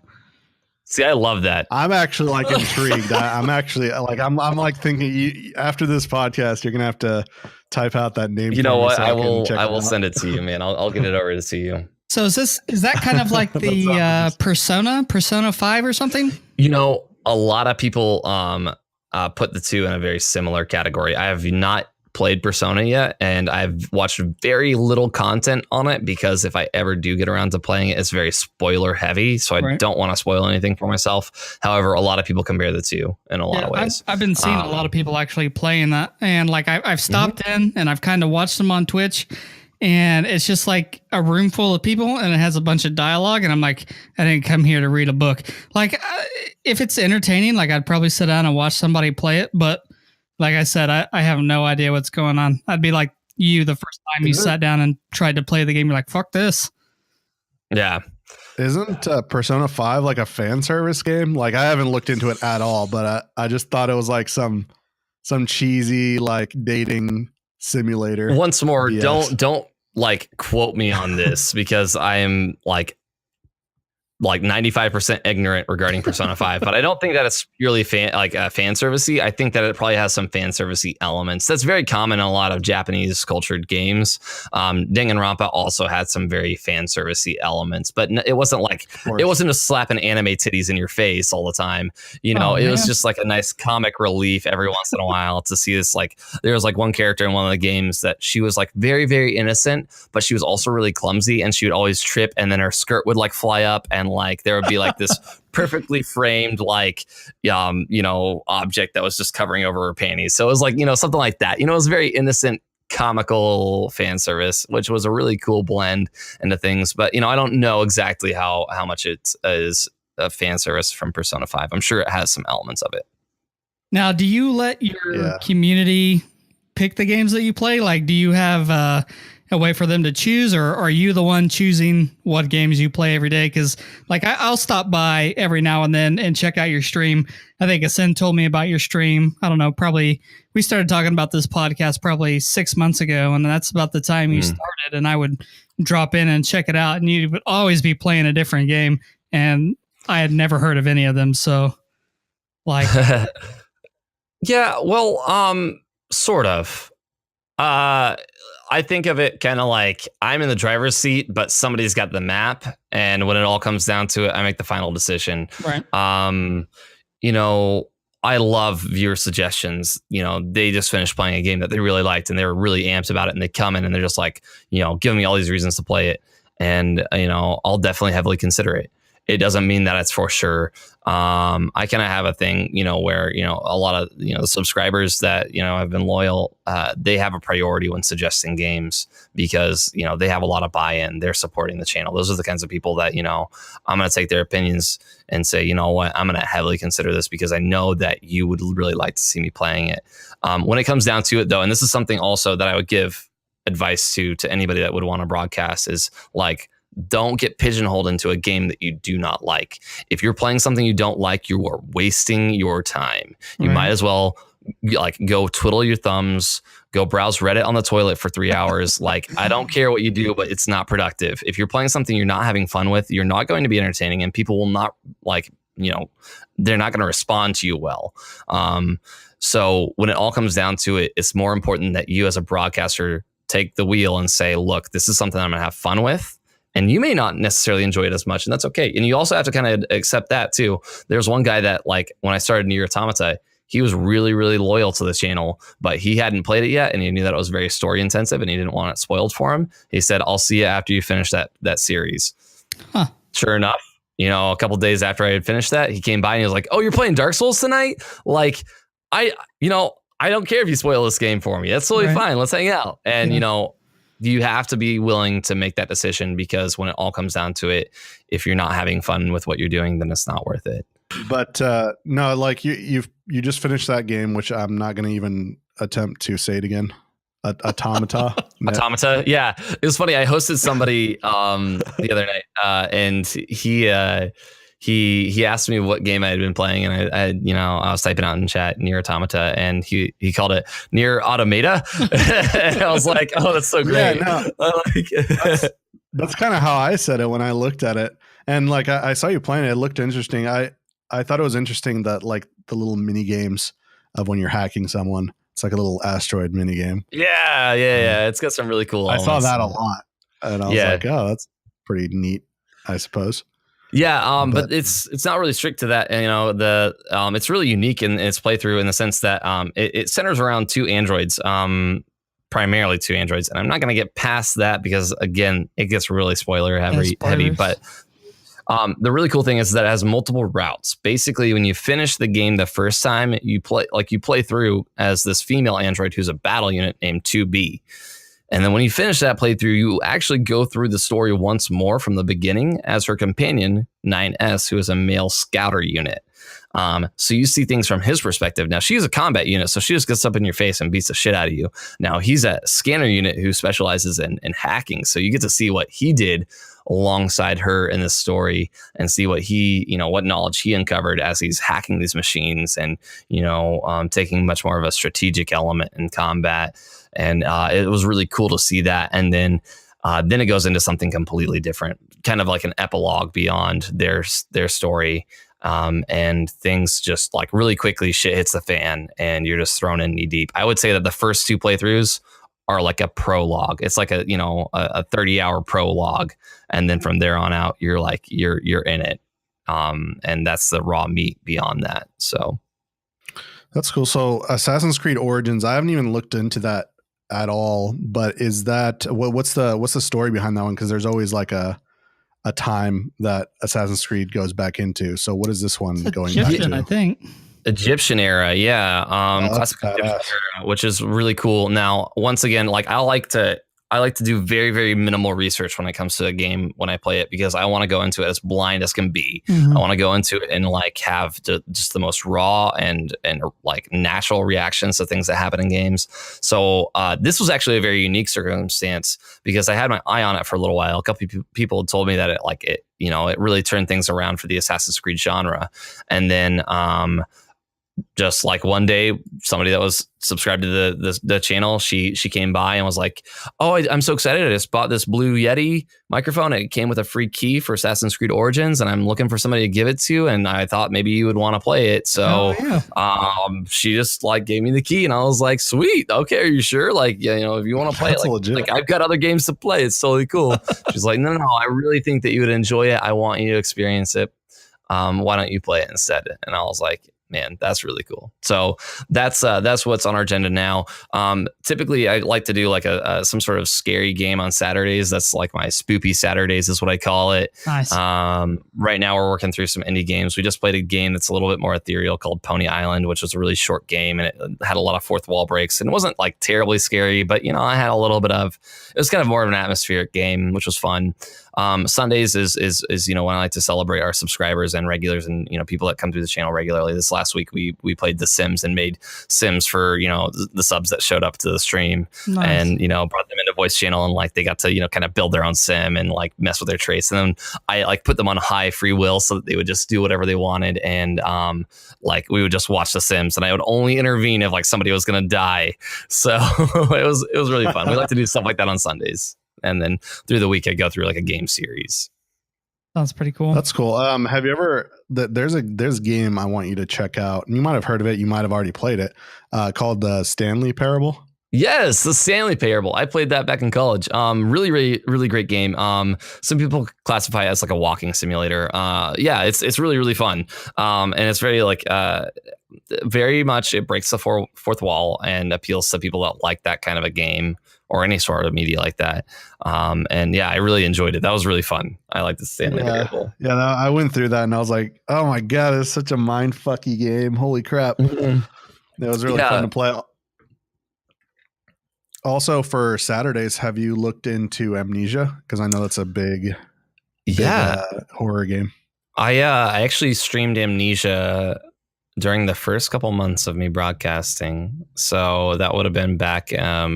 See, I love that. I'm actually like intrigued. I'm actually like, I'm like thinking after this podcast, you're going to have to type out that name. You know what? I will send it to you, man. I'll get it over to you. So is that kind of like the Persona 5 or something? You know, a lot of people put the two in a very similar category. I have not played Persona yet, and I've watched very little content on it because if I ever do get around to playing it, it's very spoiler heavy. So I don't want to spoil anything for myself. However, a lot of people compare the two in a lot of ways. I've been seeing a lot of people actually playing that, and like I've stopped in and I've kind of watched them on Twitch. and it's just like a room full of people and it has a bunch of dialogue. And I'm like, I didn't come here to read a book. Like, if it's entertaining, like I'd probably sit down and watch somebody play it. But like I said, I have no idea what's going on. I'd be like you the first time you sat down and tried to play the game. You're like, fuck this. Yeah. Isn't Persona 5 like a fan service game? Like, I haven't looked into it at all, but I just thought it was like some cheesy like dating simulator. Once more, don't like quote me on this because I am like 95% ignorant regarding Persona 5, but I don't think that it's purely fan servicey. I think that it probably has some fan servicey elements. That's very common in a lot of Japanese cultured games. Danganronpa also had some very fan servicey elements, but it wasn't like it wasn't just slapping anime titties in your face all the time. It was just like a nice comic relief every once in a while to see this. Like there was like one character in one of the games that she was like very, very innocent, but she was also really clumsy and she would always trip and then her skirt would like fly up and like there would be like this perfectly framed like object that was just covering over her panties. So it was like something like that. It was very innocent, comical fan service, which was a really cool blend into things. But I don't know exactly how much it is a fan service from Persona 5. I'm sure it has some elements of it. Now, do you let your community pick the games that you play? Like, do you have a way for them to choose, or are you the one choosing what games you play every day? Because like I'll stop by every now and then and check out your stream. I think Asen told me about your stream. I don't know, probably we started talking about this podcast probably 6 months ago, and that's about the time you started. And I would drop in and check it out, and you would always be playing a different game, and I had never heard of any of them. So like yeah, well, sort of. I think of it kind of like I'm in the driver's seat, but somebody's got the map. And when it all comes down to it, I make the final decision. Right. I love viewer suggestions. They just finished playing a game that they really liked and they were really amped about it. And they come in and they're just like, giving me all these reasons to play it. And, I'll definitely heavily consider it. It doesn't mean that it's for sure. I kind of have a thing, where, a lot of, the subscribers that, have been loyal, they have a priority when suggesting games because, they have a lot of buy-in. They're supporting the channel. Those are the kinds of people that, I'm going to take their opinions and say, you know what, I'm going to heavily consider this because I know that you would really like to see me playing it. When it comes down to it, though, and this is something also that I would give advice to anybody that would want to broadcast is like, don't get pigeonholed into a game that you do not like. If you're playing something you don't like, you are wasting your time. You might as well like go twiddle your thumbs, go browse Reddit on the toilet for 3 hours. Like, I don't care what you do, but it's not productive. If you're playing something you're not having fun with, you're not going to be entertaining and people will not like, they're not going to respond to you well. So when it all comes down to it, it's more important that you as a broadcaster take the wheel and say, look, this is something I'm going to have fun with. And you may not necessarily enjoy it as much, and that's okay. And you also have to kind of accept that too. There's one guy that like when I started Nier Automata, he was really, really loyal to the channel, but he hadn't played it yet. And he knew that it was very story intensive and he didn't want it spoiled for him. He said, I'll see you after you finish that series. Huh. Sure enough, a couple of days after I had finished that, he came by and he was like, oh, you're playing Dark Souls tonight? Like, I don't care if you spoil this game for me. That's totally fine. Let's hang out. And, you have to be willing to make that decision because when it all comes down to it, if you're not having fun with what you're doing, then it's not worth it. But no, like you just finished that game, which I'm not going to even attempt to say it again. Automata. Automata. Yeah. It was funny. I hosted somebody the other night and he asked me what game I had been playing, and I was typing out in chat Nier Automata, and he called it Nier Automata. And I was like, oh, that's so great. Yeah, no, that's kind of how I said it when I looked at it, and like I saw you playing it. It looked interesting. I thought it was interesting that like the little mini games of when you're hacking someone. It's like a little asteroid mini game. Yeah. It's got some really cool elements. I saw that a lot, and I was like, oh, that's pretty neat, I suppose. Yeah, but it's not really strict to that. And, it's really unique in its playthrough in the sense that it centers around two androids, primarily two androids. And I'm not going to get past that because, again, it gets really spoiler heavy. But the really cool thing is that it has multiple routes. Basically, when you finish the game the first time, you play through as this female android who's a battle unit named 2B. And then when you finish that playthrough, you actually go through the story once more from the beginning as her companion, 9S, who is a male scouter unit. So you see things from his perspective. Now, she's a combat unit, so she just gets up in your face and beats the shit out of you. Now, he's a scanner unit who specializes in hacking, so you get to see what he did alongside her in this story and see what what knowledge he uncovered as he's hacking these machines and, taking much more of a strategic element in combat. And it was really cool to see that. And then it goes into something completely different, kind of like an epilogue beyond their story. And things just like really quickly shit hits the fan and you're just thrown in knee deep. I would say that the first 2 playthroughs are like a prologue. It's like a 30-hour prologue. And then from there on out, you're in it. And that's the raw meat beyond that. So that's cool. So Assassin's Creed Origins, I haven't even looked into that at all, but is that what's the story behind that one? Because there's always like a time that Assassin's Creed goes back into. So what is this one going back to? I think Egyptian era, yeah. Classic Egyptian era, which is really cool. Now, once again, like I like to do very, very minimal research when it comes to a game when I play it, because I want to go into it as blind as can be. I want to go into it and like have just the most raw and like natural reactions to things that happen in games. So this was actually a very unique circumstance because I had my eye on it for a little while. A couple of people told me that it really turned things around for the Assassin's Creed genre. And then just like one day, somebody that was subscribed to the channel, she came by and was like, "Oh, I'm so excited! I just bought this Blue Yeti microphone. It came with a free key for Assassin's Creed Origins, and I'm looking for somebody to give it to. And I thought maybe you would want to play it. So, she just like gave me the key, and I was like, "Sweet, okay, are you sure? Like, if you want to play it, like I've got other games to play. It's totally cool." She's like, "No, I really think that you would enjoy it. I want you to experience it. Why don't you play it instead?" And I was like, man, that's really cool. So that's what's on our agenda now. Typically, I like to do like some sort of scary game on Saturdays. That's like my spoopy Saturdays is what I call it. Nice. Right now, we're working through some indie games. We just played a game that's a little bit more ethereal called Pony Island, which was a really short game, and it had a lot of fourth wall breaks. And it wasn't like terribly scary, but I had a little bit of. It was kind of more of an atmospheric game, which was fun. Sundays is when I like to celebrate our subscribers and regulars and people that come through the channel regularly. This last week we played The Sims and made Sims for the subs that showed up to the stream. Nice. And brought them into voice channel and like they got to kind of build their own sim and like mess with their traits. And then I like put them on high free will so that they would just do whatever they wanted. And like we would just watch The Sims and I would only intervene if like somebody was gonna die. So it was really fun. We like to do stuff like that on Sundays. And then through the week, I go through like a game series. Sounds pretty cool. That's cool. Have you ever? There's a game I want you to check out. You might have heard of it. You might have already played it. Called the Stanley Parable. Yes, the Stanley Parable. I played that back in college. Really, really, really great game. Some people classify it as like a walking simulator. Yeah, it's really, really fun. And it's very like very much it breaks the fourth wall and appeals to people that like that kind of a game or any sort of media like that. And yeah, I really enjoyed it. That was really fun. I like the Stanley Parable. Yeah, I went through that and I was like, oh my God, it's such a mind fucky game. Holy crap. It was really fun to play. Also for Saturdays, have you looked into Amnesia? Because I know that's a big horror game. I actually streamed Amnesia during the first couple months of me broadcasting. So that would have been back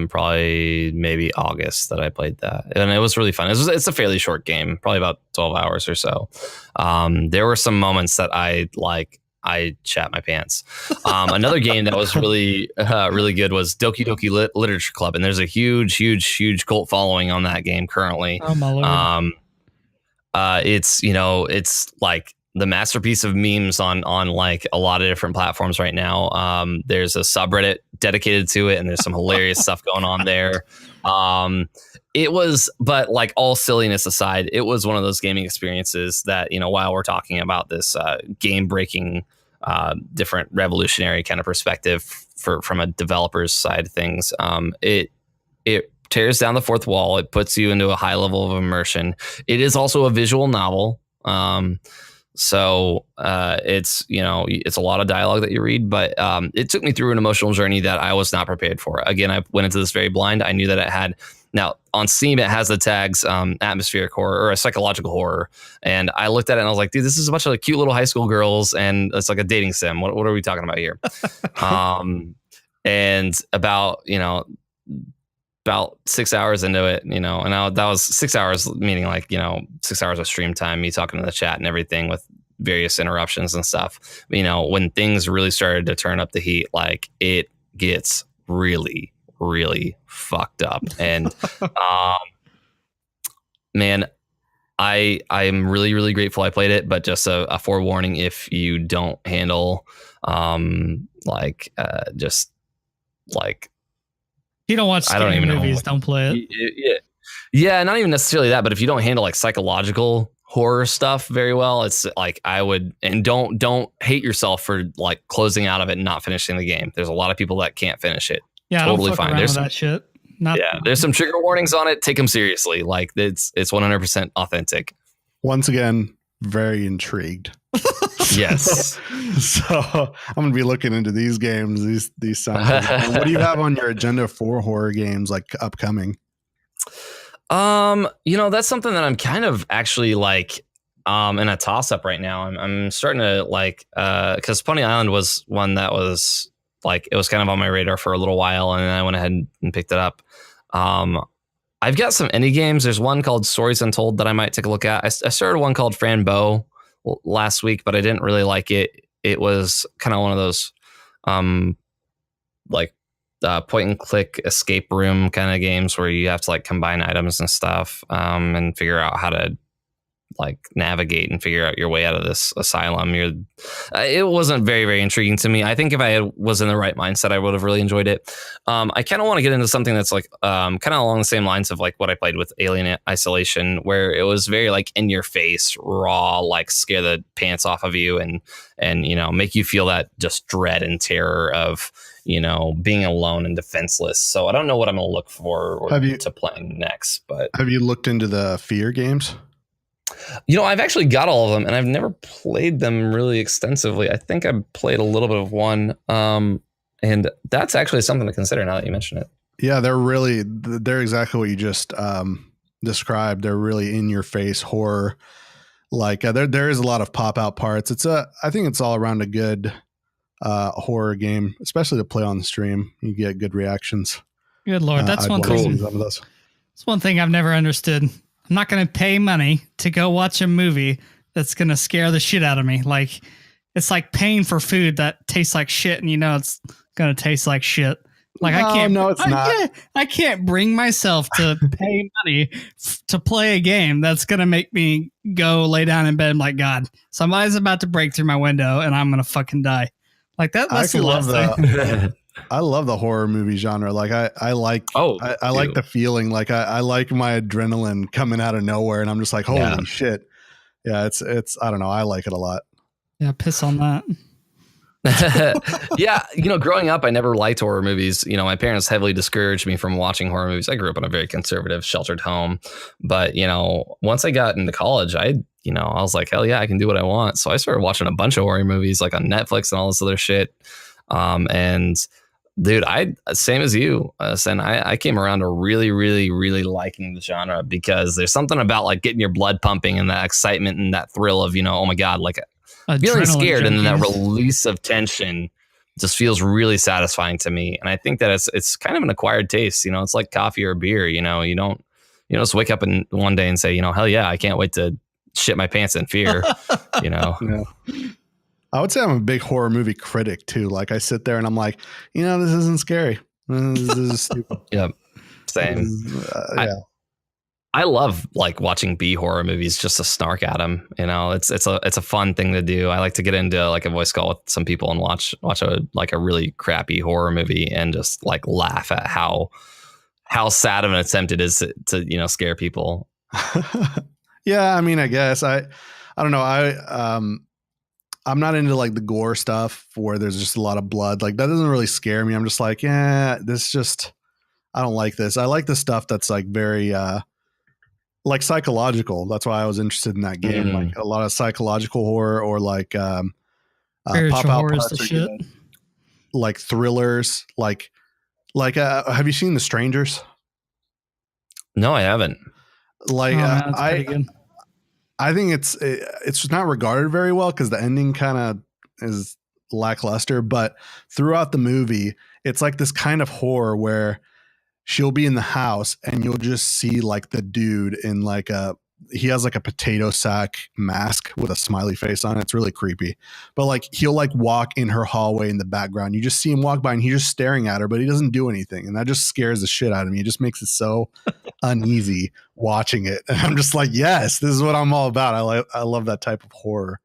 probably maybe August that I played that. And it was really fun. It's a fairly short game, probably about 12 hours or so. There were some moments that I shat my pants. Another game that was really, really good was Doki Doki Literature Club. And there's a huge cult following on that game currently. Oh my Lord. It's like the masterpiece of memes on like a lot of different platforms right now. There's a subreddit dedicated to it and there's some hilarious stuff going on there. But like all silliness aside, it was one of those gaming experiences that, while we're talking about this game breaking, different revolutionary kind of perspective from a developer's side of things, it tears down the fourth wall. It puts you into a high level of immersion. It is also a visual novel. So it's a lot of dialogue that you read, but it took me through an emotional journey that I was not prepared for. Again, I went into this very blind. I knew that it had Now on Steam, it has the tags atmospheric horror or a psychological horror. And I looked at it and I was like, dude, this is a bunch of like cute little high school girls and it's like a dating sim. What are we talking about here? And about 6 hours into it, and that was 6 hours, meaning like, 6 hours of stream time, me talking to the chat and everything with various interruptions and stuff. When things really started to turn up the heat, like it gets really, really fucked up. And man, I'm really, really grateful I played it, but just a forewarning, if you don't handle you don't watch scary movies, don't play it. Yeah, not even necessarily that, but if you don't handle like psychological horror stuff very well, it's like I would, and don't hate yourself for like closing out of it and not finishing the game. There's a lot of people that can't finish it. Yeah, totally fine. There's that shit. There's some trigger warnings on it. Take them seriously. Like it's 100% authentic. Once again, very intrigued. Yes. So I'm gonna be looking into these games. These sound. What do you have on your agenda for horror games like upcoming? That's something that I'm kind of actually like in a toss up right now. I'm starting to like because Pony Island was one that was like, it was kind of on my radar for a little while, and then I went ahead and picked it up. I've got some indie games. There's one called Stories Untold that I might take a look at. I started one called Fran Bow last week, but I didn't really like it. It was kind of one of those point and click escape room kind of games where you have to like combine items and stuff and figure out how to like navigate and figure out your way out of this asylum. It wasn't very, very intriguing to me. I think if I was in the right mindset, I would have really enjoyed it. I kind of want to get into something that's like kind of along the same lines of like what I played with Alien Isolation, where it was very like in your face, raw, like scare the pants off of you and make you feel that just dread and terror of being alone and defenseless. So I don't know what I'm going to look for to playing next. But have you looked into the Fear games? I've actually got all of them, and I've never played them really extensively. I think I played a little bit of one, and that's actually something to consider now that you mention it. Yeah, they're exactly what you just described. They're really in your face horror. Like there is a lot of pop out parts. I think it's all around a good horror game, especially to play on the stream. You get good reactions. Good Lord, that's one thing. That's one thing I've never understood. I'm not going to pay money to go watch a movie that's going to scare the shit out of me. Like, it's like paying for food that tastes like shit, and it's going to taste like shit. Like, I can't bring myself to pay money to play a game that's going to make me go lay down in bed and like, God, somebody's about to break through my window and I'm going to fucking die. Like that. That's the last thing. I love the horror movie genre. Like I like the feeling. Like I like my adrenaline coming out of nowhere, and I'm just like, holy shit. Yeah, it's I don't know. I like it a lot. Yeah, piss on that. Yeah, growing up, I never liked horror movies. My parents heavily discouraged me from watching horror movies. I grew up in a very conservative, sheltered home. But, once I got into college, I was like, hell yeah, I can do what I want. So I started watching a bunch of horror movies like on Netflix and all this other shit. And dude, same as you, and I came around to really, really, really liking the genre, because there's something about like getting your blood pumping and that excitement and that thrill of, oh my God, like feeling scared, and then that release of tension just feels really satisfying to me. And I think that it's kind of an acquired taste. It's like coffee or beer. You don't just wake up and one day and say, hell yeah, I can't wait to shit my pants in fear. Yeah. I would say I'm a big horror movie critic too. Like I sit there and I'm like, this isn't scary. This is stupid. Yep. Same. I love like watching B horror movies just to snark at them. It's a fun thing to do. I like to get into like a voice call with some people and watch a really crappy horror movie and just like laugh at how sad of an attempt it is to scare people. Yeah, I mean, I guess I don't know. I'm not into like the gore stuff where there's just a lot of blood. Like that doesn't really scare me. I'm just like, I don't like this. I like the stuff that's like very like psychological. That's why I was interested in that game. Mm. Like a lot of psychological horror, or like pop out parts, shit. Like thrillers. Like have you seen The Strangers? No, I haven't. Like, man, that's pretty good. I think it's not regarded very well because the ending kind of is lackluster. But throughout the movie, it's like this kind of horror where she'll be in the house and you'll just see like the dude in like he has like a potato sack mask with a smiley face on it. It's really creepy. But like he'll like walk in her hallway in the background. You just see him walk by and he's just staring at her, but he doesn't do anything. And that just scares the shit out of me. It just makes it so uneasy watching it. And I'm just like, yes, this is what I'm all about. I love that type of horror.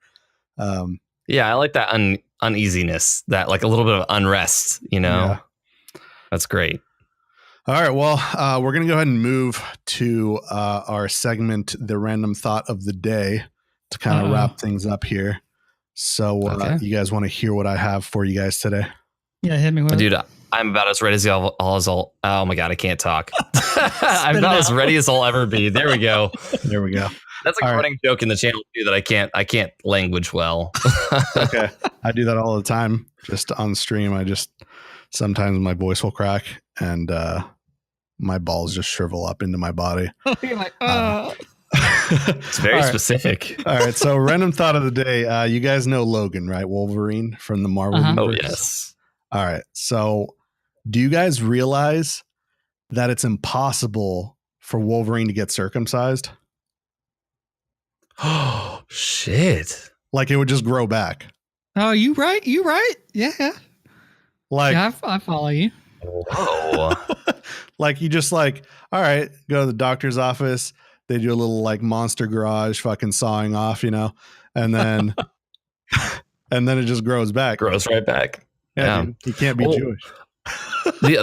Yeah, I like that uneasiness, that like a little bit of unrest, you know? Yeah. That's great. All right, well, we're going to go ahead and move to our segment, the random thought of the day, to kind of wrap things up here. So you guys want to hear what I have for you guys today? Yeah, hit me with it. Dude, I'm about as ready as I'll. Oh my God, I can't talk. I'm about as ready as I'll ever be. There we go. There we go. That's a running joke in the channel too, that I can't language well. Okay. I do that all the time. Just on stream, sometimes my voice will crack and my balls just shrivel up into my body. You're like, It's very specific. All right. So random thought of the day. You guys know Logan, right? Wolverine from the Marvel universe. Oh, yes. All right. So do you guys realize that it's impossible for Wolverine to get circumcised? Oh, shit. Like it would just grow back. Oh, you right. Yeah. Like, yeah, I follow you. Whoa. Like you just like, all right, go to the doctor's office. They do a little like Monster Garage fucking sawing off, you know, and then it just grows back. Grows right back. Yeah. Dude, he can't be Jewish. The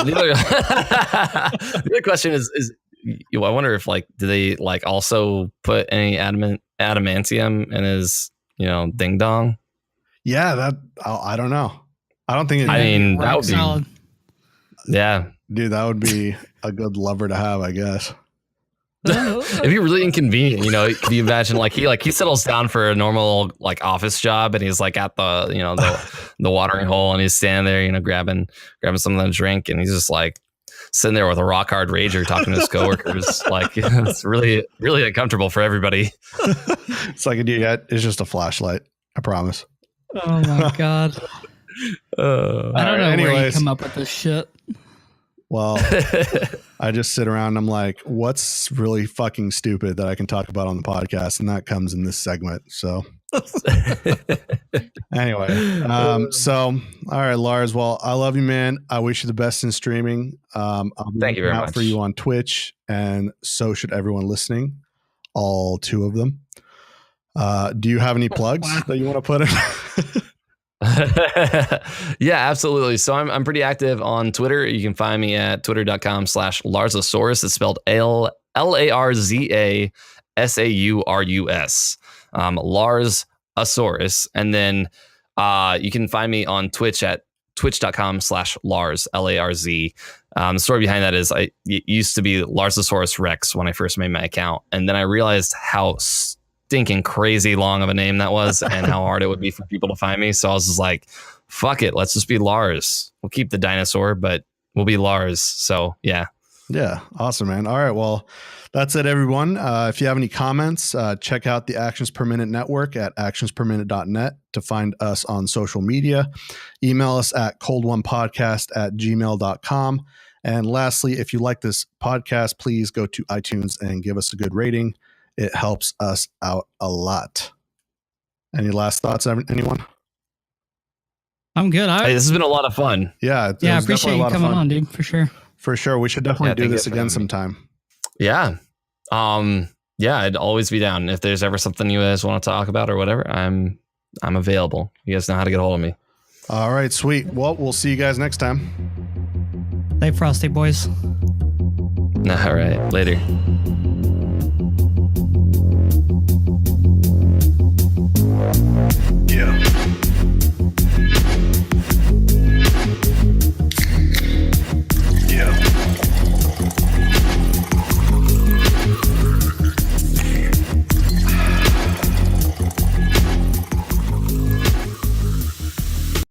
other question is I wonder if like, do they like also put any adamantium in his, ding dong? Yeah, I don't know. I don't think. I mean, that would be solid. Yeah, dude, that would be a good lever to have, I guess. It'd be really inconvenient, can you imagine like he settles down for a normal like office job and he's like at the the watering hole and he's standing there, grabbing something to drink and he's just like sitting there with a rock hard rager talking to his coworkers. Like it's really, really uncomfortable for everybody. It's like, dude, it's just a flashlight. I promise. Oh my God. I don't know where you come up with this shit. Well, I just sit around and I'm like, what's really fucking stupid that I can talk about on the podcast? And that comes in this segment. So anyway, all right, Larz. Well, I love you, man. I wish you the best in streaming. I'll be Thank you very much for you on Twitch, and so should everyone listening, all 2 of them. Do you have any plugs that you want to put in? Yeah, absolutely. So I'm pretty active on Twitter. You can find me at twitter.com/Larzasaurus. It's spelled LARZASAURUS. Larzasaurus. And then you can find me on Twitch at twitch.com/Larz, LARZ. The story behind that is it used to be Larzasaurus Rex when I first made my account. And then I realized how stinking crazy long of a name that was and how hard it would be for people to find me. So I was just like, fuck it. Let's just be Larz. We'll keep the dinosaur, but we'll be Larz. So yeah. Yeah. Awesome, man. All right. Well, that's it, everyone. If you have any comments, check out the Actions Per Minute Network at actionsperminute.net to find us on social media. Email us at coldonepodcast@gmail.com. And lastly, if you like this podcast, please go to iTunes and give us a good rating. It helps us out a lot. Any last thoughts, anyone? I'm good. Hey, this has been a lot of fun. Yeah. I appreciate you coming on, dude, for sure. For sure. We should definitely do this again sometime. Yeah. I'd always be down. If there's ever something you guys want to talk about or whatever, I'm available. You guys know how to get a hold of me. All right, sweet. Well, we'll see you guys next time. Stay frosty, boys. All right. Later.